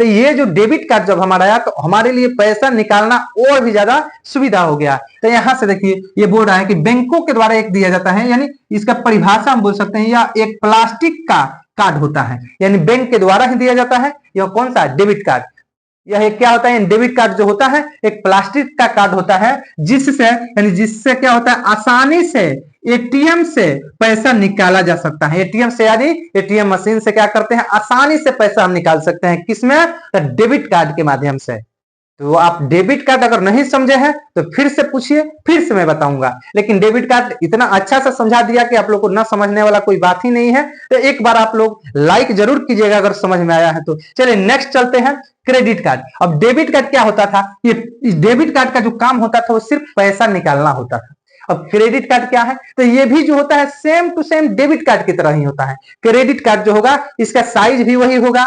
तो ये जो डेबिट कार्ड जब हमारा आया तो हमारे लिए पैसा निकालना और भी ज्यादा सुविधा हो गया। तो यहां से देखिए ये बोल रहा है कि बैंकों के द्वारा एक दिया जाता है, यानी इसका परिभाषा हम बोल सकते हैं या एक प्लास्टिक का कार्ड होता है, यानी बैंक के द्वारा ही दिया जाता है। यह कौन सा डेबिट कार्ड, यह एक क्या होता है, डेबिट कार्ड जो होता है एक प्लास्टिक का कार्ड होता है जिससे क्या होता है आसानी से एटीएम से पैसा निकाला जा सकता है। एटीएम से यानी एटीएम मशीन से क्या करते हैं, आसानी से पैसा हम निकाल सकते हैं। किसमें, तो डेबिट कार्ड के माध्यम से। तो आप डेबिट कार्ड अगर नहीं समझे हैं तो फिर से पूछिए, फिर से मैं बताऊंगा। लेकिन डेबिट कार्ड इतना अच्छा सा समझा दिया कि आप लोग को ना समझने वाला कोई बात ही नहीं है। तो एक बार आप लोग लाइक जरूर कीजिएगा अगर समझ में आया है तो। चलिए नेक्स्ट चलते हैं, क्रेडिट कार्ड। अब डेबिट कार्ड क्या होता था, ये डेबिट कार्ड का जो काम होता था वो सिर्फ पैसा निकालना होता था। अब क्रेडिट कार्ड क्या है, तो ये भी जो होता है same to same debit card की तरह ही होता है। क्रेडिट कार्ड जो होगा इसका साइज भी वही होगा,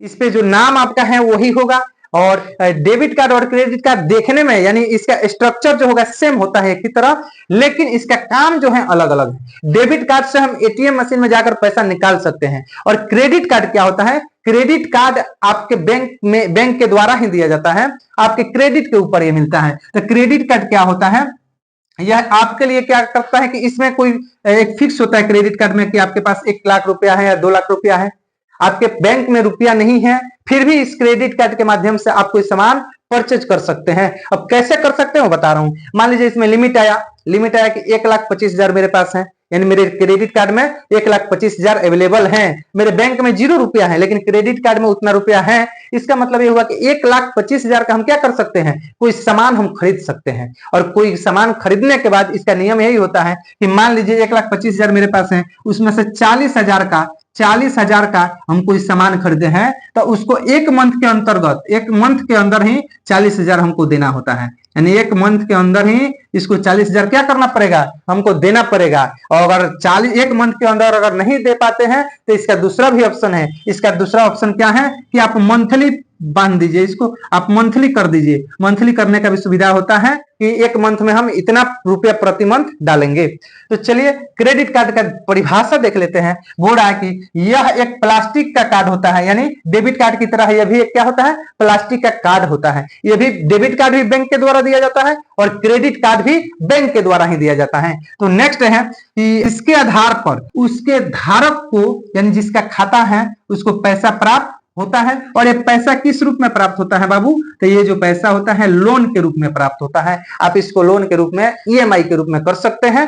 इस पे जो नाम आपका है वही होगा, और डेबिट कार्ड और क्रेडिट कार्ड देखने में यानी इसका स्ट्रक्चर जो होगा सेम होता है एक ही तरह, लेकिन इसका काम जो है अलग अलग है। डेबिट कार्ड से हम एटीएम मशीन में जाकर पैसा निकाल सकते हैं, और क्रेडिट कार्ड क्या होता है, क्रेडिट कार्ड आपके बैंक के द्वारा ही दिया जाता है, आपके क्रेडिट के ऊपर ये मिलता है। तो क्रेडिट कार्ड क्या होता है, यह आपके लिए क्या करता है कि इसमें कोई एक फिक्स होता है क्रेडिट कार्ड में कि आपके पास 1 लाख रुपया है या 2 लाख रुपया है, आपके बैंक में रुपया नहीं है, फिर भी इस क्रेडिट कार्ड के माध्यम से आप कोई सामान परचेज कर सकते हैं। अब कैसे कर सकते हो बता रहा हूं। मान लीजिए इसमें लिमिट आया कि 1,25,000 मेरे पास है, यानी मेरे क्रेडिट कार्ड में 1,25,000 अवेलेबल है, मेरे बैंक में 0 रुपया है लेकिन क्रेडिट कार्ड में उतना रुपया है। इसका मतलब ये हुआ कि 1,25,000 का हम क्या कर सकते हैं, कोई सामान हम खरीद सकते हैं। और कोई सामान खरीदने के बाद इसका नियम यही होता है कि मान लीजिए 1,25,000 मेरे पास है, उसमें से 40,000 का हम कोई सामान खरीदे हैं तो उसको एक मंथ के अंदर ही 40,000 हमको देना होता है। यानी एक मंथ के अंदर ही इसको 40,000 क्या करना पड़ेगा, हमको देना पड़ेगा। और अगर एक मंथ के अंदर अगर नहीं दे पाते हैं तो इसका दूसरा भी ऑप्शन है। इसका दूसरा ऑप्शन क्या है कि आप मंथली बांध दीजिए, इसको आप मंथली कर दीजिए। मंथली करने का भी सुविधा होता है कि एक मंथ में हम इतना रुपया प्रति मंथ डालेंगे। तो चलिए क्रेडिट कार्ड का परिभाषा देख लेते हैं। बोल रहा है कि यह एक प्लास्टिक का कार्ड होता है, यानी डेबिट कार्ड की तरह यह भी एक क्या होता है, प्लास्टिक का कार्ड होता है। यह भी डेबिट कार्ड भी बैंक के द्वारा दिया जाता है और क्रेडिट कार्ड भी बैंक के द्वारा ही दिया जाता है। तो नेक्स्ट है कि इसके आधार पर उसके धारक को यानी जिसका खाता है उसको पैसा प्राप्त होता है। और ये पैसा किस रूप में प्राप्त होता है बाबू, तो ये जो पैसा होता है लोन के रूप में प्राप्त होता है। आप इसको लोन के रूप में, ईएमआई के रूप में कर सकते हैं।